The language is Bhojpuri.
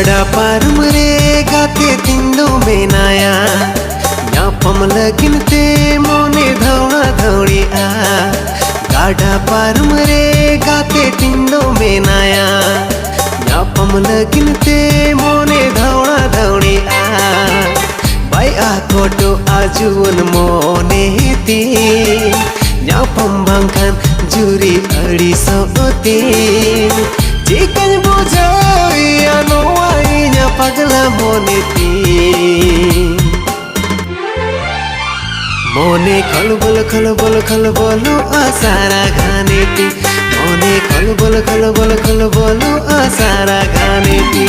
गाड़ा पारम रे गाते तिंदो मेनाया ᱧᱟᱯᱟᱢ ᱞᱟᱹᱜᱤᱫ ᱛᱮ ᱢᱚᱱᱮ ᱫᱷᱟᱣᱲᱟ ᱫᱷᱟᱣᱲᱤᱜᱼᱟ गाड़ा पारम रे गाते तिंदो मेनाया ᱧᱟᱯᱟᱢ ᱞᱟᱹᱜᱤᱫ ᱛᱮ ᱢᱚᱱᱮ ধাᱣড়া ধাᱣড়িᱜᱼᱟ बाय आकोटो आजुन मोने ती ᱧᱟᱯᱟᱢ बांखान जुरी अड़ी सोती चिकन बुझाया नोवाई ᱧᱟ पगला मोने ती मोने खलबल खलबल खलबलो आसारा गाने ती मोने खलबल खलबल खलबलो आसारा गाने ती